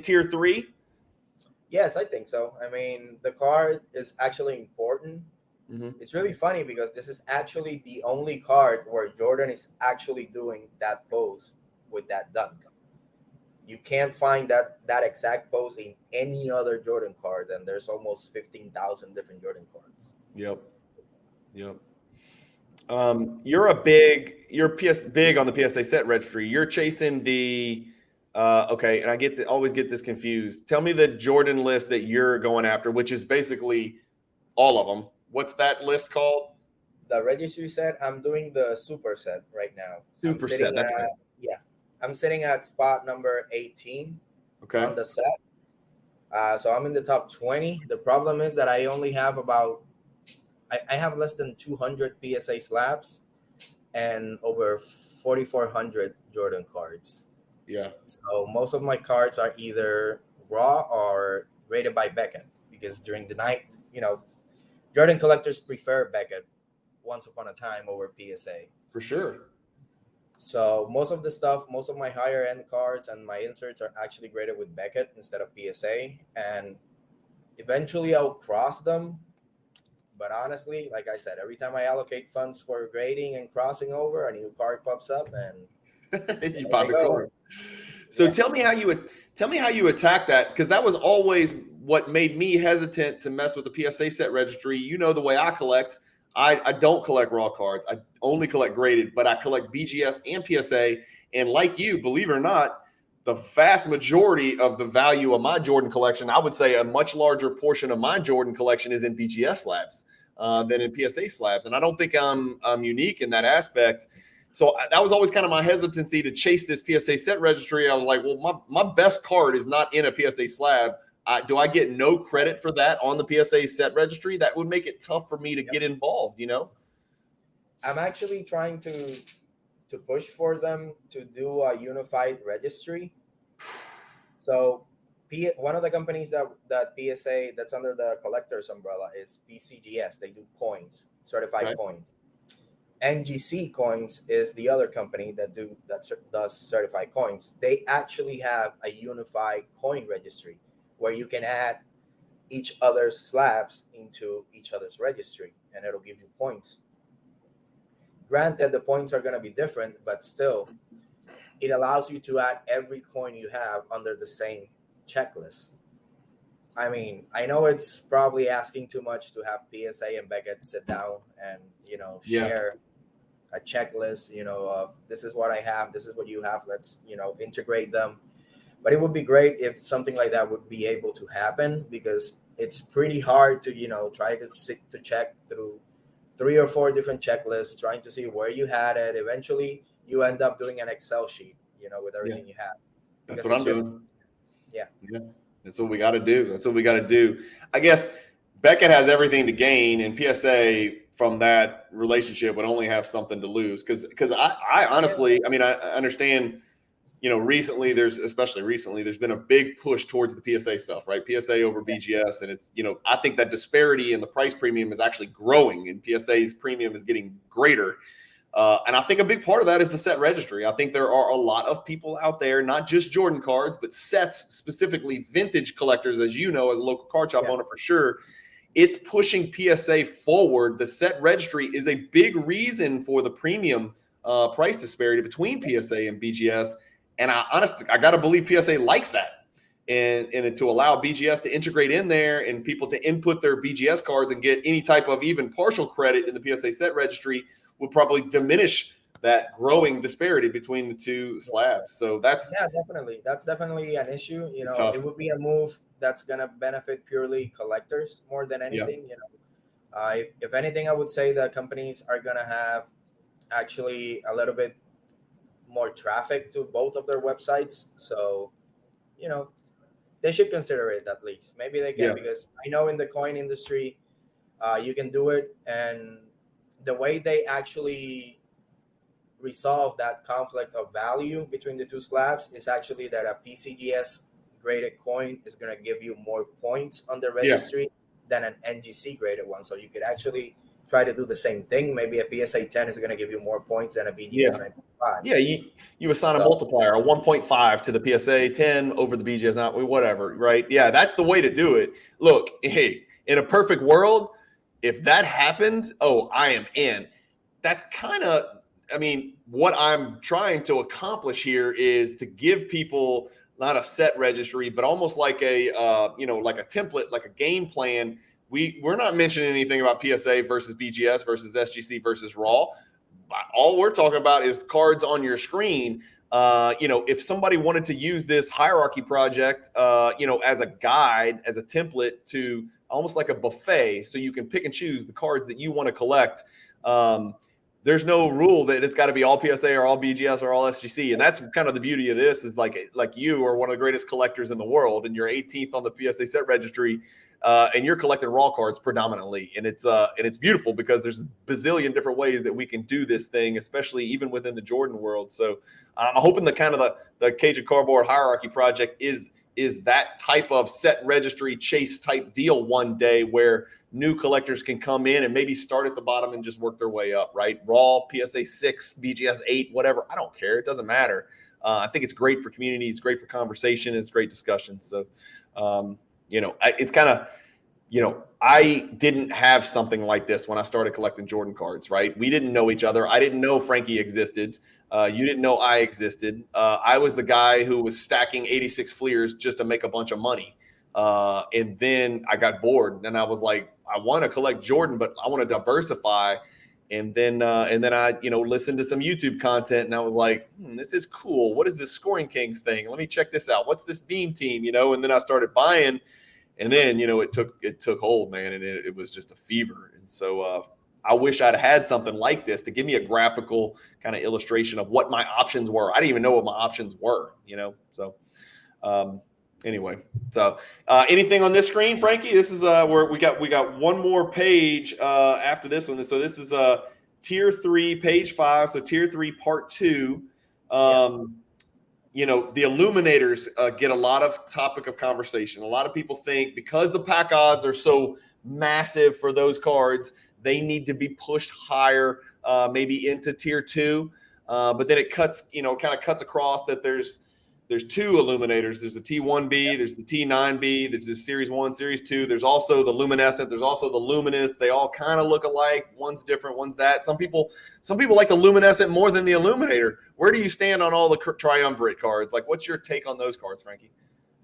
tier 3? Yes, I think so. I mean, the card is actually important. It's really funny because this is actually the only card where Jordan is actually doing that pose with that dunk. You can't find that exact pose in any other Jordan card, and there's almost 15,000 different Jordan cards. Yep. You're big on the PSA set registry. You're chasing the and I always get this confused. Tell me the Jordan list that you're going after, which is basically all of them. What's that list called? The registry set. I'm doing the super set right now. Super set. That's right. Yeah, I'm sitting at spot number 18 on the set. So I'm in the top 20. The problem is that I I have less than 200 PSA slabs and over 4,400 Jordan cards. Yeah. So most of my cards are either raw or graded by Beckett, because during the night, Jordan collectors prefer Beckett once upon a time over PSA. For sure. So most of my higher end cards and my inserts are actually graded with Beckett instead of PSA. And eventually I'll cross them. But honestly, like I said, every time I allocate funds for grading and crossing over, a new card pops up and You buy the card. So Yeah. tell me how you attack that, because that was always what made me hesitant to mess with the PSA set registry. You know the way I collect. I don't collect raw cards. I only collect graded, but I collect BGS and PSA. And like you, believe it or not, the vast majority of the value of my Jordan collection, I would say a much larger portion of my Jordan collection is in BGS slabs than in PSA slabs. And I don't think I'm unique in that aspect. So that was always kind of my hesitancy to chase this PSA set registry. I was like, well, my best card is not in a PSA slab. Do I get no credit for that on the PSA set registry? That would make it tough for me to get involved, I'm actually trying to push for them to do a unified registry. So one of the companies that PSA that's under the collectors umbrella is PCGS. They do coins, certified coins. NGC Coins is the other company that does certified coins. They actually have a unified coin registry where you can add each other's slabs into each other's registry, and it'll give you points. Granted, the points are going to be different, but still, it allows you to add every coin you have under the same checklist. I mean, I know it's probably asking too much to have PSA and Beckett sit down and, share a checklist, of this is what I have, this is what you have, let's, integrate them. But it would be great if something like that would be able to happen, because it's pretty hard to, try to check through 3 or 4 different checklists, trying to see where you had it. Eventually, you end up doing an Excel sheet, with everything you have. That's what I'm doing. Yeah. That's what we got to do. I guess Beckett has everything to gain, and PSA from that relationship would only have something to lose. Because I honestly, I understand, recently there's been a big push towards the PSA stuff, right? PSA over BGS. And it's, I think that disparity in the price premium is actually growing, and PSA's premium is getting greater. And I think a big part of that is the set registry. I think there are a lot of people out there, not just Jordan cards, but sets, specifically vintage collectors, as you know, as a local card shop owner for sure. It's pushing PSA forward. The set registry is a big reason for the premium price disparity between PSA and BGS. And I got to believe PSA likes that. And to allow BGS to integrate in there and people to input their BGS cards and get any type of even partial credit in the PSA set registry would probably diminish that growing disparity between the two slabs. So that's definitely an issue. It would be a move that's gonna benefit purely collectors more than anything. If anything, I would say that companies are gonna have actually a little bit more traffic to both of their websites. So, they should consider it at least. Maybe they can, because I know in the coin industry, you can do it, and the way they actually resolve that conflict of value between the two slabs is actually that a PCGS graded coin is going to give you more points on the registry than an NGC graded one. So you could actually try to do the same thing. Maybe a PSA 10 is going to give you more points than a BGS 9.5. Yeah, you assign a multiplier, a 1.5 to the PSA 10 over the BGS, not whatever, right? Yeah, that's the way to do it. Look, hey, in a perfect world, if that happened, I am in. That's kind of, what I'm trying to accomplish here is to give people not a set registry, but almost like a, like a template, like a game plan. We're not mentioning anything about PSA versus BGS versus SGC versus Raw. All we're talking about is cards on your screen. If somebody wanted to use this hierarchy project, as a guide, as a template to almost like a buffet, so you can pick and choose the cards that you want to collect. There's no rule that it's got to be all PSA or all BGS or all SGC. And that's kind of the beauty of this is like you are one of the greatest collectors in the world and you're 18th on the PSA set registry. and you're collecting raw cards predominantly, and it's beautiful because there's a bazillion different ways that we can do this thing, especially even within the Jordan world. So I'm hoping the Cajun Cardboard Hierarchy project is that type of set registry chase type deal one day where new collectors can come in and maybe start at the bottom and just work their way up, right? Raw, PSA 6, BGS 8, whatever. I don't care. It doesn't matter. I think it's great for community. It's great for conversation. It's great discussion. So, it's kind of, I didn't have something like this when I started collecting Jordan cards, right? We didn't know each other. I didn't know Frankie existed. You didn't know I existed. I was the guy who was stacking 86 Fleers just to make a bunch of money. And then I got bored and I was like, I want to collect Jordan, but I want to diversify. And then I, listened to some YouTube content and I was like, this is cool. What is this Scoring Kings thing? Let me check this out. What's this Beam Team? And then I started buying, and then, it took hold, man. And it was just a fever. And so, I wish I'd had something like this to give me a graphical kind of illustration of what my options were. I didn't even know what my options were, so, anyway, so anything on this screen, Frankie? This is where we got one more page after this one. So this is tier 3, page 5. So tier 3, part 2. The illuminators get a lot of topic of conversation. A lot of people think because the pack odds are so massive for those cards, they need to be pushed higher, maybe into tier 2. But then it cuts, kind of cuts across that there's 2 illuminators. There's the T1B, there's the T9B, there's the Series 1, Series 2. There's also the luminescent, there's also the luminous. They all kind of look alike. One's different, one's that. Some people like the luminescent more than the illuminator. Where do you stand on all the triumvirate cards? Like, what's your take on those cards, Frankie?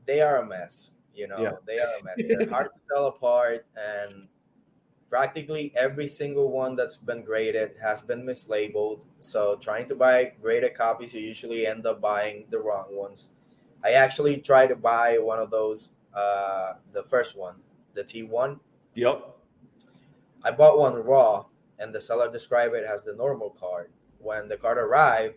They are a mess. They are a mess. They're hard to tell apart, and practically every single one that's been graded has been mislabeled. So trying to buy graded copies, you usually end up buying the wrong ones. I actually tried to buy one of those, the first one, the T1. Yep. I bought one raw, and the seller described it as the normal card. When the card arrived,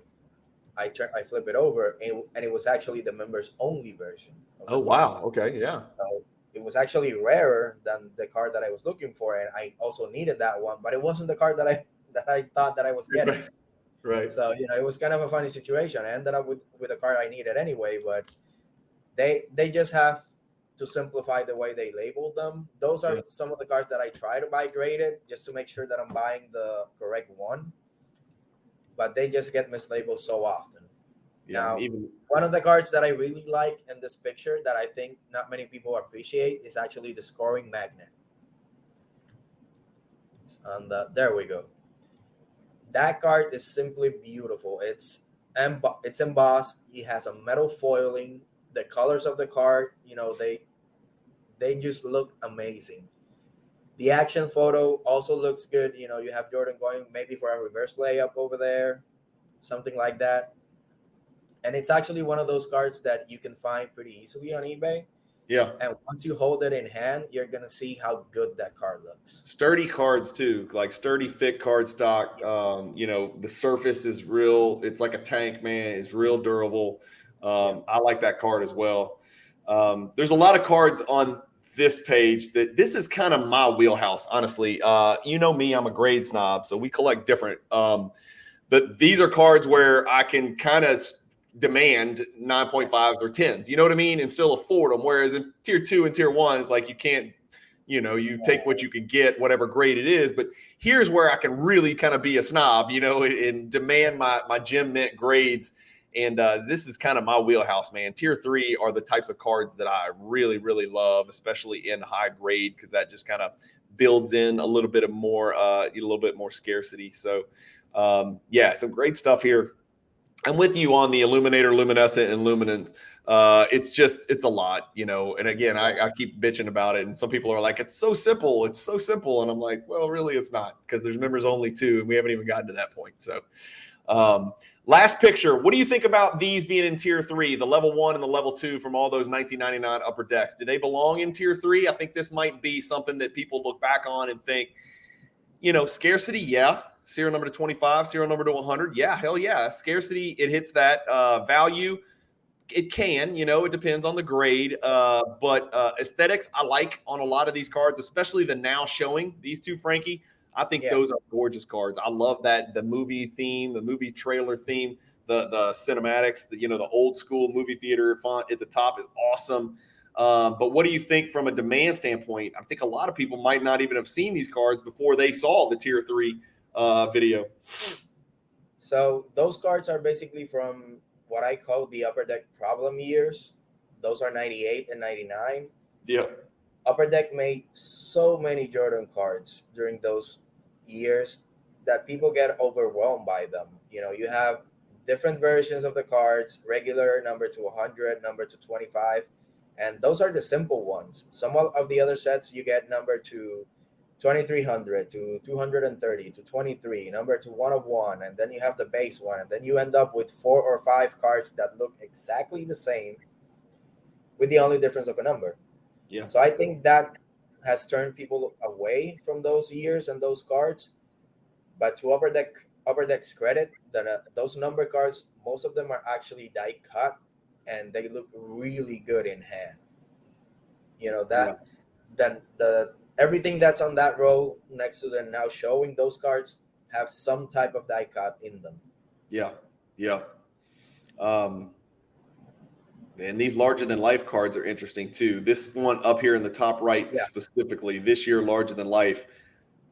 I flip it over, and it was actually the members only version. Oh, wow. Okay, yeah. So it was actually rarer than the card that I was looking for, and I also needed that one, but it wasn't the card that I thought that I was getting. Right. So it was kind of a funny situation. I ended up with a card I needed anyway, but they just have to simplify the way they labeled them. Those are some of the cards that I try to buy graded just to make sure that I'm buying the correct one, but they just get mislabeled so often. Now, one of the cards that I really like in this picture that I think not many people appreciate is actually the Scoring Magnet. There we go. That card is simply beautiful. It's embossed. It has a metal foiling. The colors of the card, they just look amazing. The action photo also looks good. You have Jordan going maybe for a reverse layup over there, something like that. And it's actually one of those cards that you can find pretty easily on eBay. Yeah. And once you hold it in hand, you're going to see how good that card looks. Sturdy cards too, like sturdy, thick card stock. The surface is real. It's like a tank, man. It's real durable. I like that card as well. There's a lot of cards on this page this is kind of my wheelhouse, honestly. Me, I'm a grade snob, so we collect different. But these are cards where I can kind of demand 9.5s or 10s, you know what I mean, and still afford them. Whereas in tier 2 and tier 1, it's like you can't, you take what you can get, whatever grade it is. But here's where I can really kind of be a snob, and demand my gem mint grades. And this is kind of my wheelhouse, man. Tier 3 are the types of cards that I really, really love, especially in high grade, because that just kind of builds in a little bit more scarcity. So, some great stuff here. I'm with you on the illuminator, luminescent, and luminance. It's a lot, and again, I keep bitching about it. And some people are like, it's so simple. And I'm like, well, really it's not, because there's members only 2 and we haven't even gotten to that point. So, last picture. What do you think about these being in tier 3, the level 1 and the level 2 from all those 1999 upper decks? Do they belong in tier 3? I think this might be something that people look back on and think, scarcity. Yeah. Serial number to 25, serial number to 100. Yeah. Hell yeah. Scarcity. It hits that value. It can, it depends on the grade. But aesthetics, I like on a lot of these cards, especially the now showing. These two, Frankie, I think Yeah. those are gorgeous cards. I love that the movie theme, the movie trailer theme, the cinematics, the old school movie theater font at the top is awesome. But what do you think from a demand standpoint? I think a lot of people might not even have seen these cards before they saw the Tier 3 video. So those cards are basically from what I call the Upper Deck problem years. Those are 98 and 99. Yep. Upper Deck made so many Jordan cards during those years that people get overwhelmed by them. You have different versions of the cards, regular, number to 100, number to 25, and those are the simple ones. Some of the other sets you get number to 2300 to 230 to 23, number to 101, and then you have the base one, and then you end up with 4 or 5 cards that look exactly the same with the only difference of a number. Yeah. So I think that has turned people away from those years and those cards. But to Upper Deck's credit, that those number cards, most of them are actually die cut, and they look really good in hand. Then the everything that's on that row next to them now showing those cards have some type of die cut in them. Yeah. And these larger than life cards are interesting too. This one up here in the top right, specifically this year, larger than life.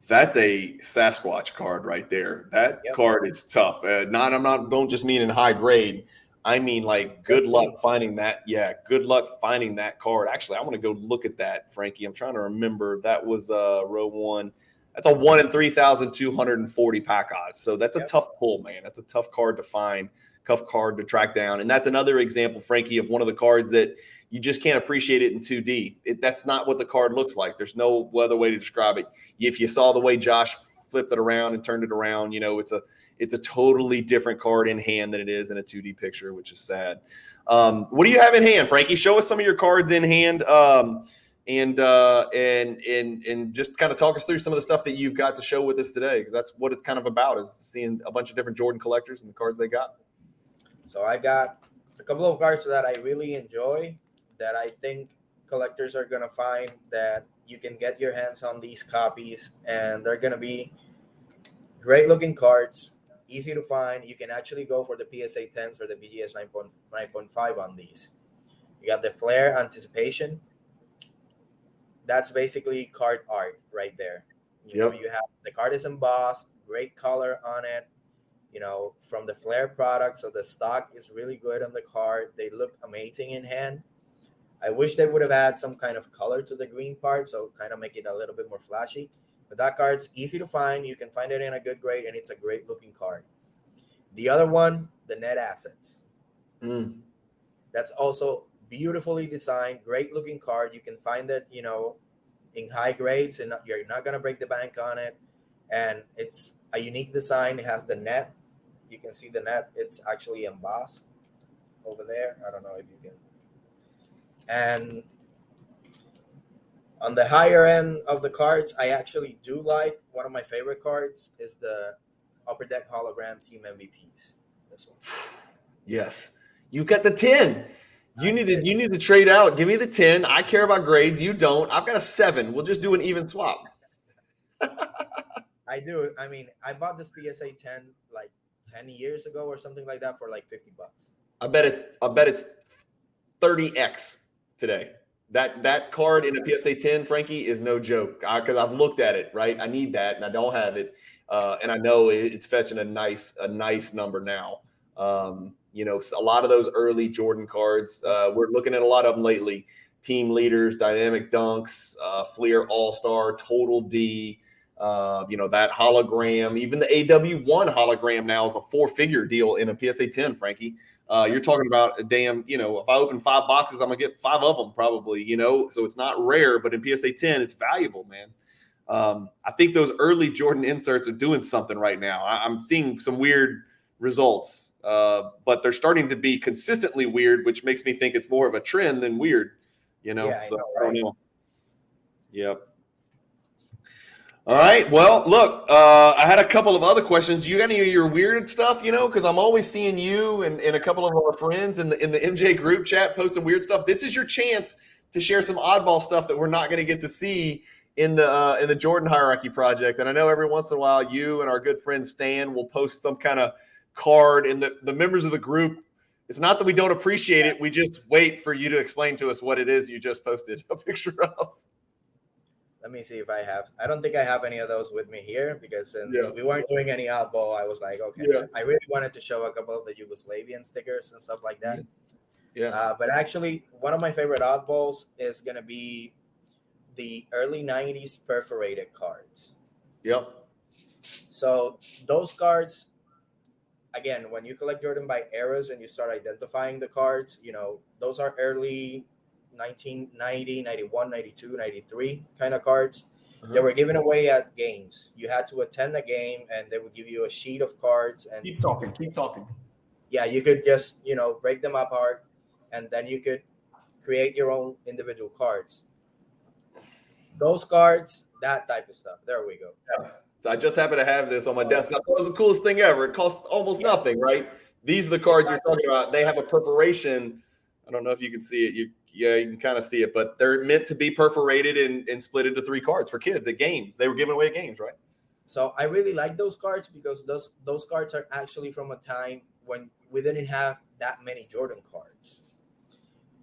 That's a Sasquatch card right there. That card is tough. Don't just mean in high grade. I mean, like, good luck finding that. Yeah, good luck finding that card. Actually, I want to go look at that, Frankie. I'm trying to remember. That was row 1. That's a 1 in 3,240 pack odds. So that's a tough pull, man. That's a tough card to find, tough card to track down. And that's another example, Frankie, of one of the cards that you just can't appreciate it in 2D. That's not what the card looks like. There's no other way to describe it. If you saw the way Josh flipped it around and turned it around, it's a totally different card in hand than it is in a 2D picture, which is sad. What do you have in hand, Frankie? Show us some of your cards in hand, and just kind of talk us through some of the stuff that you've got to show with us today, because that's what it's kind of about, is seeing a bunch of different Jordan collectors and the cards they got. So I got a couple of cards that I really enjoy, that I think collectors are going to find that you can get your hands on these copies, and they're going to be great looking cards, easy to find. You can actually go for the PSA 10s or the BGS 9.5 on these. You got the Flare Anticipation. That's basically card art right there. You have the card is embossed, great color on it. From the Flare product, so the stock is really good on the card. They look amazing in hand. I wish they would have had some kind of color to the green part, so kind of make it a little bit more flashy. But that card's easy to find. You can find it in a good grade, and it's a great looking card. The other one, the Net Assets. That's also beautifully designed, great looking card. You can find it, in high grades, and you're not going to break the bank on it. And it's a unique design. It has the net. You can see the net. It's actually embossed over there. I don't know if you can. And on the higher end of the cards, I actually do like, one of my favorite cards is the Upper Deck Hologram Team MVPs. This one. Yes. You got the 10. You need to trade out. Give me the 10. I care about grades. You don't. I've got a 7. We'll just do an even swap. I do. I mean, I bought this PSA 10 like 10 years ago or something like that for like $50. I bet it's 30x today. That card in a PSA 10, Frankie, is no joke, because I've looked at it, right? I need that, and I don't have it, and I know it's fetching a nice number now. A lot of those early Jordan cards, we're looking at a lot of them lately. Team Leaders, Dynamic Dunks, Fleer All-Star, Total D, that hologram. Even the AW1 hologram now is a 4-figure deal in a PSA 10, Frankie. You're talking about a damn, if I open 5 boxes, I'm going to get 5 of them probably, so it's not rare, but in PSA 10, it's valuable, man. I think those early Jordan inserts are doing something right now. I'm seeing some weird results, but they're starting to be consistently weird, which makes me think it's more of a trend than weird, Yeah, so I don't know. Yep. All right. Well, look, I had a couple of other questions. Do you got any of your weird stuff? Because I'm always seeing you and a couple of our friends in the MJ group chat posting weird stuff. This is your chance to share some oddball stuff that we're not going to get to see in the Jordan Hierarchy Project. And I know every once in a while, you and our good friend Stan will post some kind of card, and the members of the group. It's not that we don't appreciate it. We just wait for you to explain to us what it is you just posted a picture of. Let me see if I have. I don't think I have any of those with me here because since Yeah. we weren't doing any oddball, I was like, okay. Yeah. I really wanted to show a couple of the Yugoslavian stickers and stuff like that. Yeah. But actually, one of my favorite oddballs is going to be the early 90s perforated cards. Yep. So those cards, again, when you collect Jordan by eras and you start identifying the cards, those are early 1990, 91, 92, 93 kind of cards. They were given away at games. You had to attend a game and they would give you a sheet of cards. And Keep talking. yeah, you could just, break them apart and then you could create your own individual cards. Those cards, that type of stuff. There we go. Yeah. So I just happen to have this on my desk. I thought it was the coolest thing ever. It costs almost nothing, right? These are the cards you're talking about. They have a perforation. I don't know if you can see it. You can kind of see it, but they're meant to be perforated and split into 3 cards for kids at games. They were given away at games, right? So I really like those cards because those cards are actually from a time when we didn't have that many Jordan cards.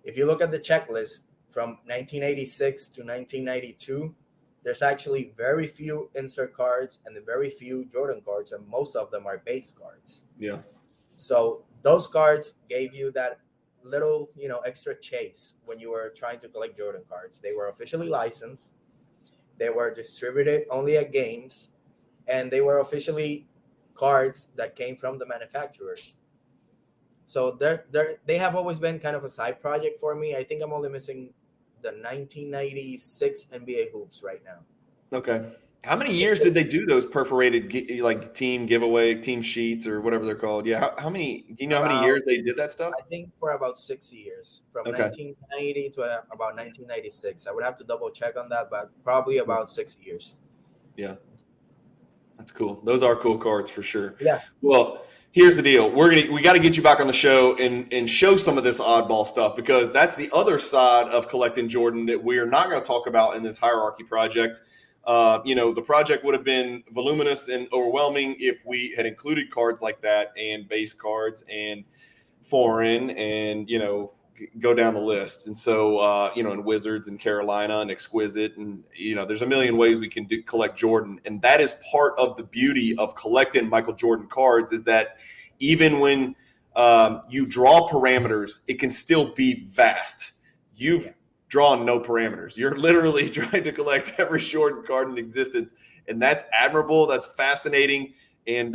If you look at the checklist from 1986 to 1992, there's actually very few insert cards and very few Jordan cards, and most of them are base cards. Yeah. So those cards gave you that little, extra chase when you were trying to collect Jordan cards. They were officially licensed. They were distributed only at games, and they were officially cards that came from the manufacturers. So they have always been kind of a side project for me. I think I'm only missing the 1996 NBA hoops right now. Okay. How many years did they do those perforated team giveaway, team sheets, or whatever they're called? Yeah. How many? Do you know how many years they did that stuff? I think for about 6 years, from 1990 to about 1996. I would have to double check on that, but probably about 6 years. Yeah. That's cool. Those are cool cards for sure. Yeah. Well, here's the deal. We got to get you back on the show and show some of this oddball stuff, because that's the other side of collecting Jordan that we are not going to talk about in this hierarchy project. The project would have been voluminous and overwhelming if we had included cards like that and base cards and foreign and, go down the list. And so, and Wizards and Carolina and Exquisite. And, there's a million ways we can collect Jordan. And that is part of the beauty of collecting Michael Jordan cards, is that even when you draw parameters, it can still be vast. You've drawn no parameters. You're literally trying to collect every Jordan card in existence. And that's admirable. That's fascinating. And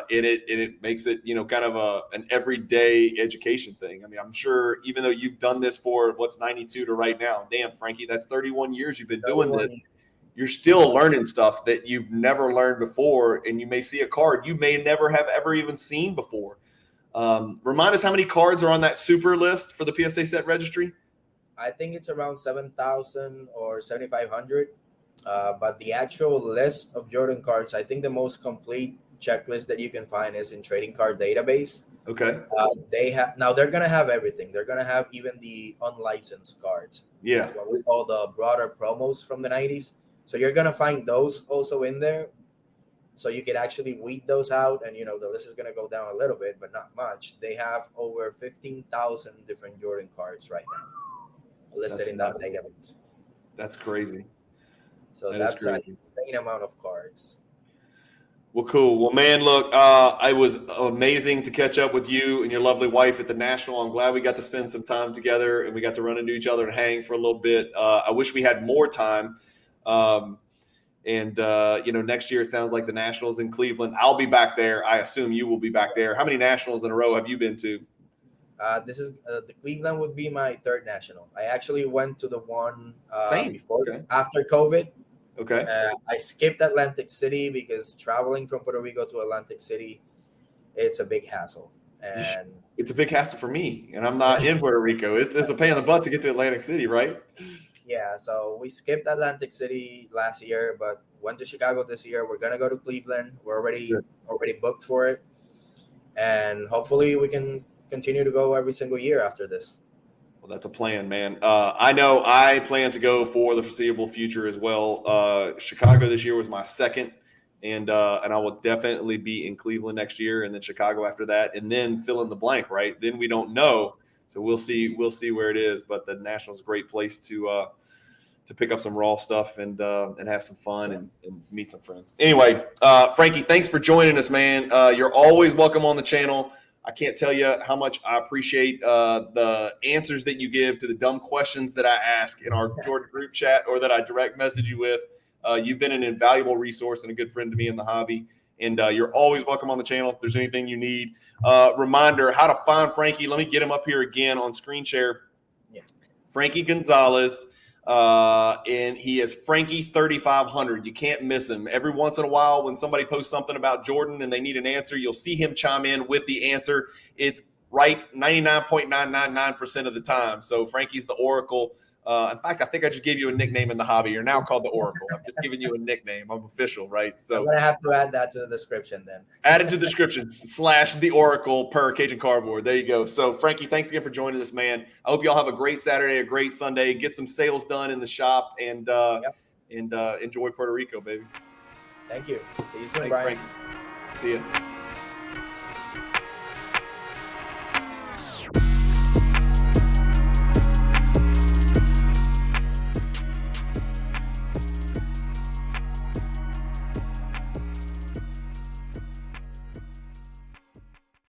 it makes it, kind of an everyday education thing. I mean, I'm sure even though you've done this for what's 92 to right now, damn, Frankie, that's 31 years you've been doing this. You're still learning stuff that you've never learned before. And you may see a card you may never have ever even seen before. Remind us how many cards are on that super list for the PSA set registry? I think it's around 7,000 or 7,500. But the actual list of Jordan cards, I think the most complete checklist that you can find is in Trading Card Database. Okay. They're going to have everything. They're going to have even the unlicensed cards. Yeah. What we call the broader promos from the 90s. So you're going to find those also in there. So you could actually weed those out, and the list is going to go down a little bit, but not much. They have over 15,000 different Jordan cards right now listed in that database. That's crazy. So that's an insane amount of cards. Well, cool. Well, man, look, it was amazing to catch up with you and your lovely wife at the National. I'm glad we got to spend some time together and we got to run into each other and hang for a little bit. I wish we had more time. Next year it sounds like the Nationals in Cleveland. I'll be back there. I assume you will be back there. How many Nationals in a row have you been to? This is the Cleveland would be my third national. I actually went to the one after COVID. Okay. I skipped Atlantic City because traveling from Puerto Rico to Atlantic City, it's a big hassle. And it's a big hassle for me, and I'm not in Puerto Rico. It's a pain in the butt to get to Atlantic City, right? Yeah, so we skipped Atlantic City last year, but went to Chicago this year. We're gonna go to Cleveland. We're already booked for it, and hopefully we can continue to go every single year after this. Well, that's a plan, man. I know I plan to go for the foreseeable future as well. Chicago this year was my second, and I will definitely be in Cleveland next year, and then Chicago after that, and then fill in the blank. Right? Then we don't know, so we'll see. We'll see where it is. But the National's a great place to pick up some raw stuff and have some fun and meet some friends. Anyway, Frankie, thanks for joining us, man. You're always welcome on the channel. I can't tell you how much I appreciate the answers that you give to the dumb questions that I ask in our Jordan group chat or that I direct message you with. You've been an invaluable resource and a good friend to me in the hobby. And you're always welcome on the channel if there's anything you need. Reminder, how to find Frankie. Let me get him up here again on screen share. Yeah. Frankie Gonzalez. And he is Frankie 3500. You can't miss him. Every once in a while, when somebody posts something about Jordan and they need an answer, you'll see him chime in with the answer. It's right 99.999% of the time. So Frankie's the Oracle. In fact, I think I just gave you a nickname in the hobby. You're now called the Oracle. I'm just giving you a nickname. I'm official, right? So I'm gonna have to add that to the description then. Add it to the description / the Oracle per Cajun Cardboard. There you go. So Frankie, thanks again for joining us, man. I hope y'all have a great Saturday, a great Sunday. Get some sales done in the shop and enjoy Puerto Rico, baby. Thank you. See you soon, Thanks, Brian. Frankie. See ya.